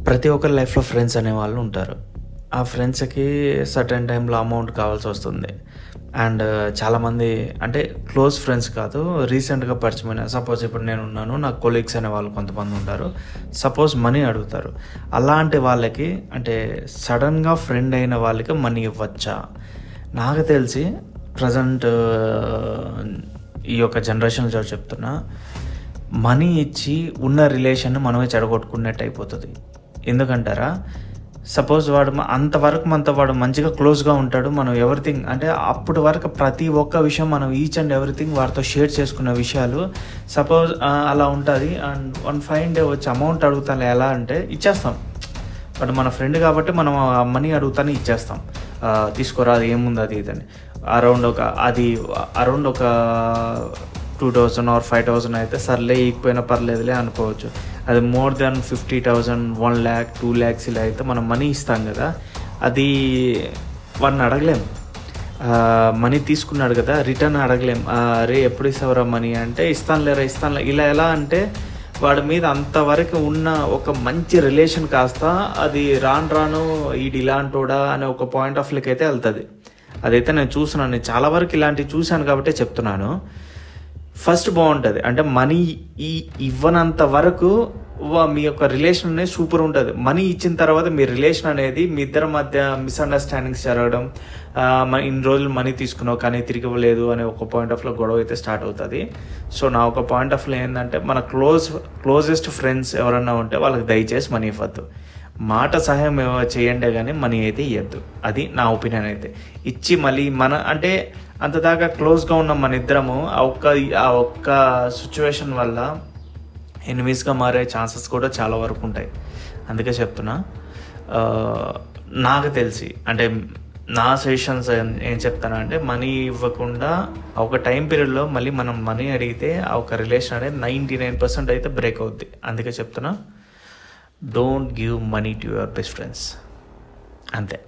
ప్రతి ఒక్కరి లైఫ్లో ఫ్రెండ్స్ అనేవాళ్ళు ఉంటారు. ఆ ఫ్రెండ్స్‌కి సర్టెన్ టైంలో అమౌంట్ కావాల్సొస్తుంది. అండ్ చాలామంది అంటే క్లోజ్ ఫ్రెండ్స్ కాదు, రీసెంట్‌గా పరిచయమైన సపోజ్ ఇప్పుడు నేనున్నాను, నా కొలీగ్స్ అనేవాళ్ళు కొంతమంది ఉంటారు. సపోజ్ మనీ అడుగుతారు. అలాంటి వాళ్ళకి అంటే సడన్‌గా ఫ్రెండ్ అయిన వాళ్ళకి మనీ ఇవ్వచ్చా? నాకు తెలిసి ప్రెజెంట్ ఈ యొక్క జనరేషన్‌లో చెప్తున్నా, మనీ ఇచ్చి ఉన్న రిలేషన్‌ని మనమే చెడగొట్టుకున్నట్టు అయిపోతది. ఎందుకంటారా? సపోజ్ వాడు అంతవరకు మనతో వాడు మంచిగా క్లోజ్‌గా ఉంటాడు. మనం ఎవ్రీథింగ్ అంటే అప్పటి వరకు ప్రతి ఒక్క విషయం మనం ఈచ్ అండ్ ఎవ్రీథింగ్ వాడితో షేర్ చేసుకున్న విషయాలు సపోజ్ అలా ఉంటది. అండ్ వన్ ఫైన్ డే వచ్చి అమౌంట్ అడుగుతాను ఎలా అంటే ఇచ్చేస్తాం. బట్ మన ఫ్రెండ్ కాబట్టి మనం ఆ మనీ అడుగుతానే ఇచ్చేస్తాం. తీసుకోరా అది ఏముంది అది ఇదని. అరౌండ్ ఒక 2000 ఆర్ 5000 అయితే సర్లే ఇకపోయినా పర్లేదులే అనుకోవచ్చు. అది మోర్ దెన్ 50,000, 1 lakh, 2 lakhs ఇలా అయితే మనం మనీ ఇస్తాం కదా, అది వాడిని అడగలేం. మనీ తీసుకున్నాడు కదా రిటర్న్ అడగలేం. రే ఎప్పుడు ఇస్తావురా మనీ అంటే ఇస్తానులేరా ఇలా ఎలా అంటే వాడి మీద అంతవరకు ఉన్న ఒక మంచి రిలేషన్ కాస్త అది రాను ఈడు ఇలాంటోడా అనే ఒక పాయింట్ ఆఫ్ వ్యూకి అయితే వెళ్తుంది. అదైతే నేను చూస్తున్నాను. నేను చాలా వరకు ఇలాంటివి చూశాను కాబట్టి చెప్తున్నాను. ఫస్ట్ బాగుంటుంది అంటే మనీ ఇవ్వనంత వరకు మీ యొక్క రిలేషన్ అనేది సూపర్ ఉంటుంది. మనీ ఇచ్చిన తర్వాత మీ రిలేషన్ అనేది మీ ఇద్దరి మధ్య మిస్అండర్స్టాండింగ్స్ జరగడం, ఇన్ని రోజులు మనీ తీసుకున్నావు కానీ తిరిగి ఇవ్వలేదు అనే ఒక పాయింట్ ఆఫ్లో గొడవ అయితే స్టార్ట్ అవుతుంది. సో నా ఒక పాయింట్ ఆఫ్లో ఏంటంటే మన క్లోజెస్ట్ ఫ్రెండ్స్ ఎవరన్నా ఉంటే వాళ్ళకి దయచేసి మనీ ఇవ్వద్దు. మాట సహాయం చేయండి కానీ మనీ అయితే ఇవ్వద్దు. అది నా ఒపీనియన్. అయితే ఇచ్చి మళ్ళీ అంటే అంతదాకా క్లోజ్గా ఉన్న మన ఇద్దరము ఆ ఒక్క సిచ్యువేషన్ వల్ల ఎనిమీస్గా మారే ఛాన్సెస్ కూడా చాలా వరకు ఉంటాయి. అందుకే చెప్తున్నా, నాకు తెలిసి అంటే నా సజెషన్స్ ఏం చెప్తానంటే మనీ ఇవ్వకుండా ఒక టైం పీరియడ్లో మళ్ళీ మనం మనీ అడిగితే ఆ ఒక రిలేషన్ అనేది 99% అయితే బ్రేక్ అవుద్ది. అందుకే చెప్తున్నా, don't give money to your best friends. అంతే.